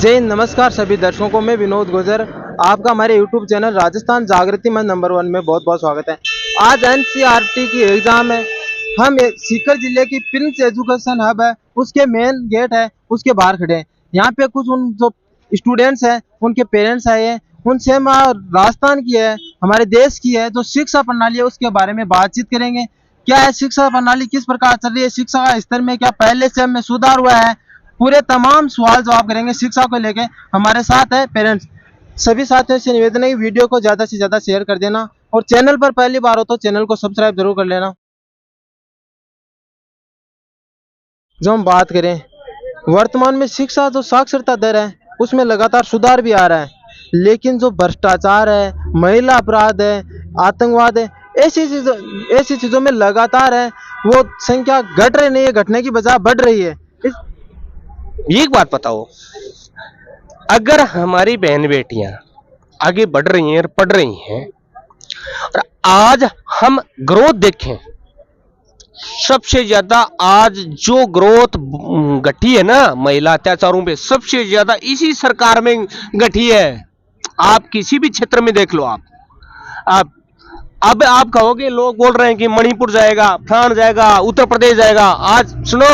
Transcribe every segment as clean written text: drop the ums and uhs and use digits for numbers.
जय हिंद, नमस्कार सभी दर्शकों को। मैं विनोद गुजर, आपका हमारे YouTube चैनल राजस्थान जागृति मंच नंबर 1 में बहुत बहुत स्वागत है। आज NCERT की एग्जाम है। हम सीकर जिले की प्रिंस एजुकेशन हब है, उसके मेन गेट है, उसके बाहर खड़े हैं। यहाँ पे कुछ उन जो स्टूडेंट्स हैं, उनके पेरेंट्स आए हैं, उनसे हम राजस्थान की है, हमारे देश की है जो शिक्षा प्रणाली है उसके बारे में बातचीत करेंगे। क्या है शिक्षा प्रणाली, किस प्रकार चल रही है, शिक्षा का स्तर में क्या पहले से हमें सुधार हुआ है, पूरे तमाम सवाल जवाब करेंगे शिक्षा को लेके। हमारे साथ है पेरेंट्स। सभी साथियों से निवेदन है कि वीडियो को ज्यादा से ज्यादा शेयर कर देना और चैनल पर पहली बार हो तो चैनल को सब्सक्राइब जरूर कर लेना। जो हम बात करें वर्तमान में शिक्षा जो साक्षरता दर है उसमें लगातार सुधार भी आ रहा है, लेकिन जो भ्रष्टाचार है, महिला अपराध है, आतंकवाद है, ऐसी चीजों में लगातार है वो संख्या घट रही नहीं है, घटने की बजाय बढ़ रही है। एक बात बताओ, अगर हमारी बहन बेटियां आगे बढ़ रही हैं और पढ़ रही हैं और आज हम ग्रोथ देखें, सबसे ज्यादा आज जो ग्रोथ घटी है ना महिला अत्याचारों पे, सबसे ज्यादा इसी सरकार में घटी है। आप किसी भी क्षेत्र में देख लो। आप अब आप कहोगे, लोग बोल रहे हैं कि मणिपुर जाएगा, फलान जाएगा, उत्तर प्रदेश जाएगा। आज सुनो,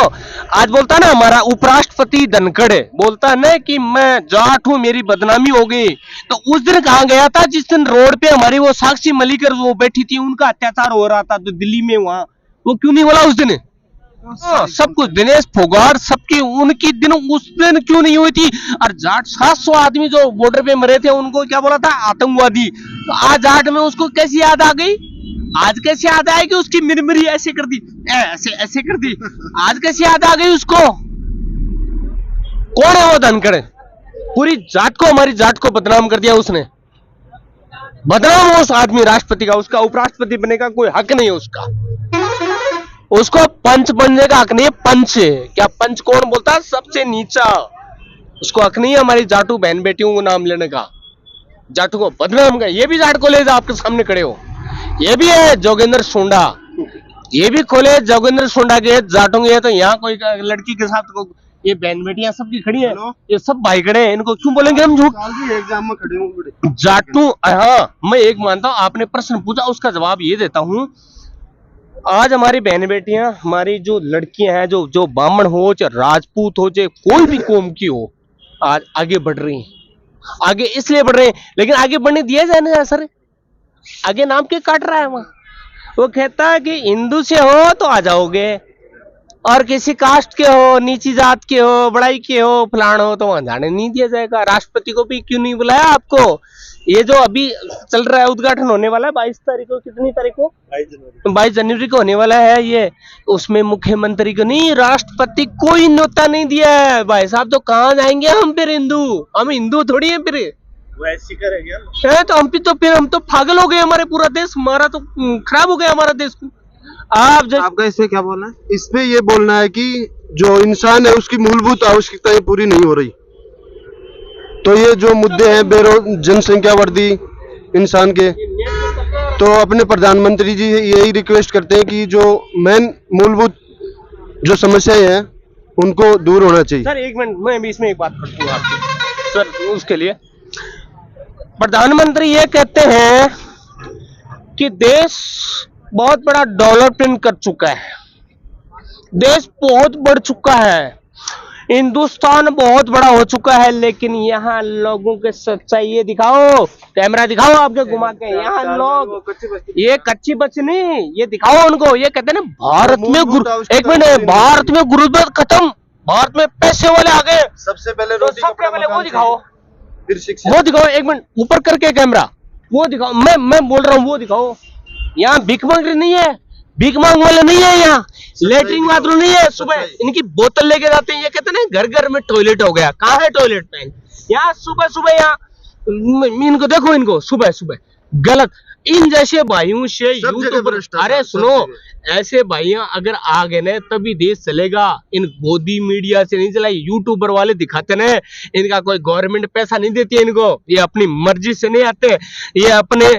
आज बोलता ना हमारा उपराष्ट्रपति धनखड़ बोलता है ना कि मैं जाट हूं, मेरी बदनामी हो गई। तो उस दिन कहां गया था जिस दिन रोड पे हमारी वो साक्षी मलिकर वो बैठी थी, उनका अत्याचार हो रहा था तो दिल्ली में, वहां वो क्यों नहीं बोला उस दिन? सब कुछ दिनेश फोगाट सबकी उनकी दिन उस दिन क्यों नहीं हुई थी? और जाट 700 आदमी जो बॉर्डर पे मरे थे उनको क्या बोला था? आतंकवादी। तो आज जाट में उसको कैसी याद आ गई? आज कैसे याद आएगी? उसकी मिरमिरी ऐसे कर दी, ऐसे ऐसे कर दी। आज कैसे याद आ गई उसको? कौन है वो धनखड़? पूरी जाट को, हमारी जाट को बदनाम कर दिया उसने। बदनाम हो उस आदमी राष्ट्रपति का, उसका उपराष्ट्रपति बनने का कोई हक नहीं है उसको पंच बनने का हक नहीं है। पंच क्या, पंच कौन बोलता है? सबसे नीचा। उसको हक नहीं है हमारी जाटू बहन बेटियों को नाम लेने का, जाटू को बदनाम का। ये भी जाट कॉलेज आपके सामने खड़े हो, ये भी है जोगेंद्र सोंडा, ये भी खोले जोगेंद्र सोंडा के जाटों के। तो यहाँ कोई लड़की के साथ को ये बहन बेटियां सबकी खड़ी है, ये सब भाई खड़े हैं, इनको क्यों बोलेंगे हम झूठ? एग्जाम में खड़े हूँ जाटू। हाँ, मैं एक मानता हूँ, आपने प्रश्न पूछा उसका जवाब ये देता हूँ। आज हमारी बहन बेटियां, हमारी जो लड़कियां हैं, जो ब्राह्मण हो, चाहे राजपूत हो, चाहे कोई भी कौम की हो, आज आगे बढ़ रही हैं। आगे इसलिए बढ़ रहे हैं, लेकिन आगे बढ़ने दिया जाए ना सर। आगे नाम के काट रहा है वहां। वो कहता है कि हिंदू से हो तो आ जाओगे, और किसी कास्ट के हो, नीची जात के हो, बड़ाई के हो, फलान हो, तो वहां जाने नहीं दिया जाएगा। राष्ट्रपति को भी क्यों नहीं बुलाया आपको? ये जो अभी चल रहा है, उद्घाटन होने वाला है 22 तारीख को, कितनी तारीख को? 22 जनवरी को होने वाला है ये। उसमें मुख्यमंत्री को नहीं, राष्ट्रपति कोई न्योता नहीं दिया है भाई साहब। तो कहाँ जाएंगे हम फिर? हम हिंदू थोड़ी है फिर। वैसे करेंगे तो हम तो पागल हो गए। हमारे पूरा देश, हमारा तो खराब हो गया हमारा देश। आपका इसमें क्या बोलना है? इसमें ये बोलना है कि जो इंसान है उसकी मूलभूत आवश्यकताएं पूरी नहीं हो रही। तो ये जो मुद्दे हैं जनसंख्या वृद्धि इंसान के, तो अपने प्रधानमंत्री जी यही रिक्वेस्ट करते हैं कि जो मेन मूलभूत जो समस्याएं हैं उनको दूर होना चाहिए। सर एक मिनट, मैं भी इसमें एक बात करता हूँ आपकी सर। उसके लिए प्रधानमंत्री ये कहते हैं कि देश बहुत बड़ा डेवलपमेंट कर चुका है, देश बहुत बढ़ चुका है, हिंदुस्तान बहुत बड़ा हो चुका है, लेकिन यहाँ लोगों के सच्चाई ये दिखाओ, कैमरा दिखाओ आपके घुमा के। यहाँ लोग, ये कच्ची बच्ची नहीं, ये दिखाओ उनको। ये कहते हैं ना भारत में एक मिनट, भारत में गुरुद्वारा खत्म, भारत में पैसे वाले आ गए। सबसे पहले तो सबसे पहले वो दिखाओ, फिर शिक्षा। वो दिखाओ। एक मिनट ऊपर करके कैमरा, वो दिखाओ। मैं बोल रहा हूँ, वो दिखाओ। यहाँ भीख मांग नहीं है, भीख मांग वाले नहीं है, यहाँ लेटरिन बाथरूम नहीं है। सुबह इनकी बोतल लेके जाते हैं, ये कहते हैं ना घर घर में टॉयलेट हो गया। कहाँ है टॉयलेट में? यहाँ सुबह सुबह, यहाँ इनको देखो, इनको सुबह सुबह गलत। इन जैसे भाइयों से यूट्यूबर, अरे सुनो, ऐसे भाइयों अगर आ गए ना तभी देश चलेगा। इन गोदी मीडिया से नहीं चला, यूट्यूबर वाले दिखाते ना, इनका कोई गवर्नमेंट पैसा नहीं देती है इनको, ये अपनी मर्जी से नहीं आते, ये अपने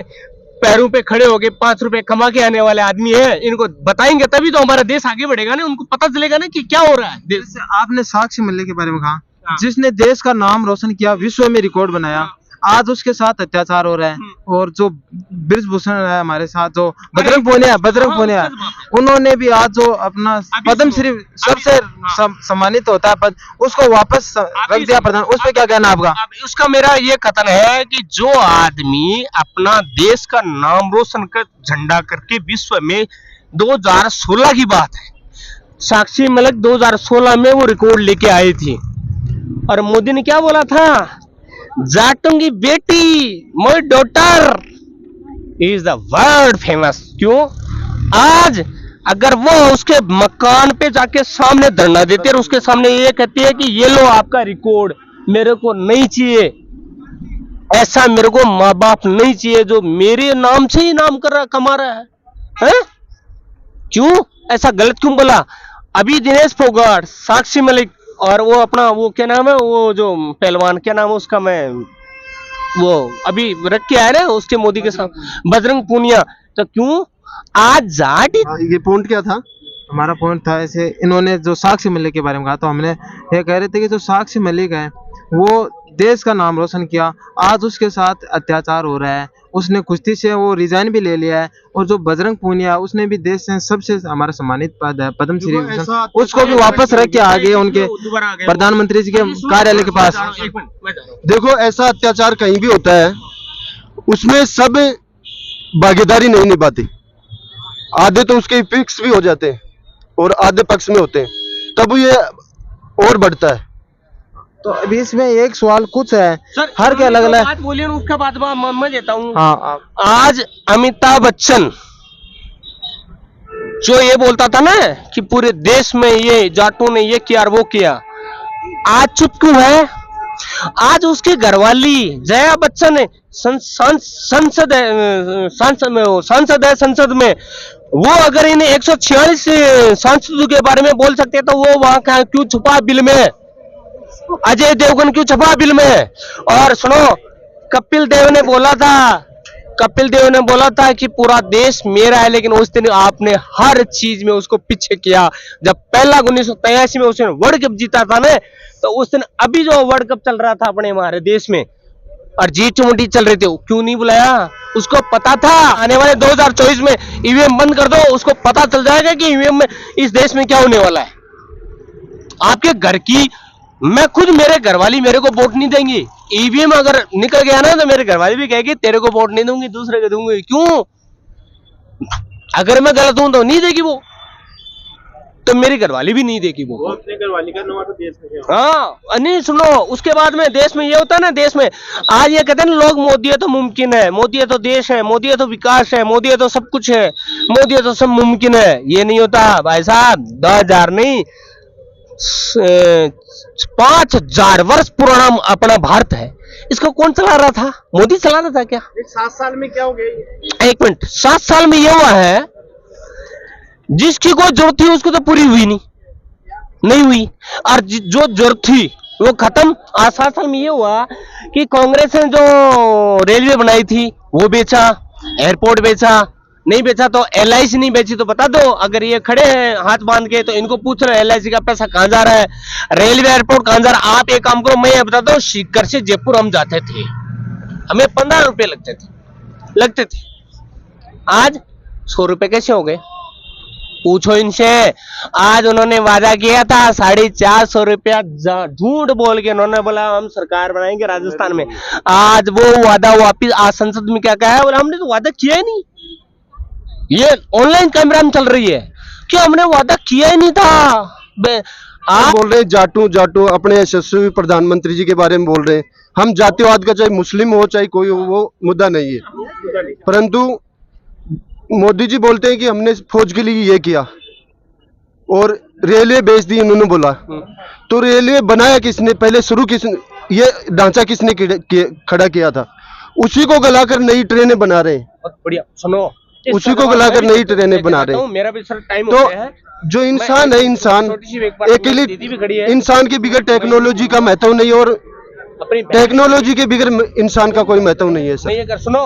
पैरों पे खड़े होके 5 रुपए कमा के आने वाले आदमी है। इनको बताएंगे तभी तो हमारा देश आगे बढ़ेगा ना, उनको पता चलेगा ना कि क्या हो रहा है देश। आपने साक्षी मल्लिक के बारे में कहा, जिसने देश का नाम रोशन किया, विश्व में रिकॉर्ड बनाया, आज उसके साथ अत्याचार हो रहा है। और जो ब्रिजभूषण है हमारे साथ, जो बजरंग पूनिया, उन्होंने भी आज जो अपना पद्म श्री सबसे सम्मानित होता है पद, उसको वापस रख दिया प्रधान। उस पर क्या कहना आपका? अब उसका मेरा ये कथन है कि जो आदमी अपना देश का नाम रोशन कर झंडा करके विश्व में 2016 की बात है, साक्षी मलिक 2016 में वो रिकॉर्ड लेके आई थी, और मोदी ने क्या बोला था? जाटों की बेटी, my daughter is the world famous. क्यों? आज अगर वो उसके मकान पे जाके सामने धरना देते और उसके सामने ये कहती है कि ये लो आपका रिकॉर्ड, मेरे को नहीं चाहिए, ऐसा मेरे को माँ बाप नहीं चाहिए जो मेरे नाम से ही नाम कमा रहा है? क्यों ऐसा गलत क्यों बोला? अभी दिनेश फोगाट, साक्षी मलिक और वो अपना वो क्या नाम है, वो जो पहलवान क्या नाम है उसका, मैं वो अभी रख के आया ना उसके मोदी के साथ, बजरंग पूनिया, तो क्यों आज जाट? ये पॉइंट क्या था? हमारा पॉइंट था ऐसे, इन्होंने जो साक्षी मलिक के बारे में कहा, तो हमने ये कह रहे थे कि जो साक्षी मलिक है वो देश का नाम रोशन किया, आज उसके साथ अत्याचार हो रहा है, उसने कुश्ती से वो रिजाइन भी ले लिया है। और जो बजरंग पूनिया, उसने भी देश से सबसे हमारा सम्मानित पद है पद्म श्री, उसको भी वापस रख के आ गए उनके प्रधानमंत्री जी के कार्यालय के पास। देखो, ऐसा अत्याचार कहीं भी होता है, उसमें सब भागीदारी नहीं निभाती, आधे तो उसके फिक्स भी हो जाते हैं और आधे पक्ष में होते हैं, तब ये और बढ़ता है। तो अभी इसमें एक सवाल कुछ है सर, हर के अलग अलग बात बोलिए, उसका बात मैं देता हूँ। हाँ, आज अमिताभ बच्चन जो ये बोलता था ना कि पूरे देश में ये जाटों ने ये किया और वो किया, आज चुप क्यों है? आज उसकी घरवाली जया बच्चन संसद है, संसद में वो अगर इन्हें 146 सांसदों के बारे में बोल सकते तो वो वहां क्यों छुपा बिल में? अजय देवगन क्यों छुपा बिल में? और सुनो, कपिल देव ने बोला था कि पूरा देश मेरा है, लेकिन उस दिन आपने हर चीज में उसको पीछे किया। जब पहला 1983 में उसने वर्ल्ड कप जीता था ना, तो उस दिन अभी जो वर्ल्ड कप चल रहा था अपने हमारे देश में और G20 चल रहे थे, क्यों नहीं बुलाया? उसको पता था आने वाले 2024 में ईवीएम बंद कर दो, उसको पता चल जाएगा कि ईवीएम में इस देश में क्या होने वाला है। आपके घर की, मैं खुद, मेरे घरवाली मेरे को वोट नहीं देंगी, ईवीएम अगर निकल गया ना तो मेरे घरवाली भी कहेगी तेरे को वोट नहीं दूंगी, दूसरे को दूंगी। क्यों? अगर मैं गलत हूं तो नहीं देगी वो, तो मेरी घरवाली भी नहीं देगी वो अपने घरवाली का नुआ तो देश में। हाँ नहीं, सुनो, उसके बाद में देश में ये होता है ना, देश में आज ये कहते हैं ना लोग, मोदी है तो मुमकिन है, मोदी है तो देश है, मोदी है तो विकास है, मोदी है तो सब कुछ है, मोदी है तो सब मुमकिन है। ये नहीं होता भाई साहब। 2000 नहीं, 5000 वर्ष पुराना अपना भारत है, इसको कौन चला रहा था? मोदी चला रहा था क्या? 7 साल में क्या हो गया? एक मिनट, 7 साल में ये हुआ है, जिसकी कोई जरूरत थी उसको तो पूरी हुई नहीं हुई, और जो जरूरत थी वो खत्म। आज 7 साल में ये हुआ कि कांग्रेस ने जो रेलवे बनाई थी वो बेचा, एयरपोर्ट बेचा, नहीं बेचा तो LIC नहीं बेची तो बता दो। अगर ये खड़े हैं हाथ बांध के तो इनको पूछ रहे हैं LIC का पैसा कहां जा रहा है, रेलवे एयरपोर्ट कहां जा रहा है? आप एक काम करो, मैं ये बता दो, सीकर से जयपुर हम जाते थे, हमें 15 रुपए लगते थे, आज 100 रुपए कैसे हो गए? पूछो इनसे। आज उन्होंने वादा किया था 450 रुपया, झूठ बोल के उन्होंने बोला हम सरकार बनाएंगे राजस्थान में। आज वो वादा वापिस, आज संसद में क्या कहा है, बोला हमने तो वादा किया ही नहीं। ये ऑनलाइन कैमरा में चल रही है कि हमने वादा किया ही नहीं था। आप बोल रहे जाटू अपने यशस्वी प्रधानमंत्री जी के बारे में बोल रहे हैं। हम जातिवाद का, चाहे मुस्लिम हो चाहे कोई हो, वो मुद्दा नहीं है, परंतु मोदी जी बोलते हैं कि हमने फौज के लिए ये किया और रेलवे बेच दी उन्होंने बोला, तो रेलवे बनाया किसने? पहले शुरू किसने, ये ढांचा किसने खड़ा किया था? उसी को गलाकर नई ट्रेनें बना रहे हैं। बढ़िया, सुनो, उसी को गलाकर नई ट्रेनें बना रहे हैं। मेरा भी सर टाइम तो हो गया है। जो इंसान है, इंसान एक इंसान के बिगड़ टेक्नोलॉजी का महत्व नहीं, और टेक्नोलॉजी के बिगड़ इंसान का कोई महत्व नहीं है सर। सुनो,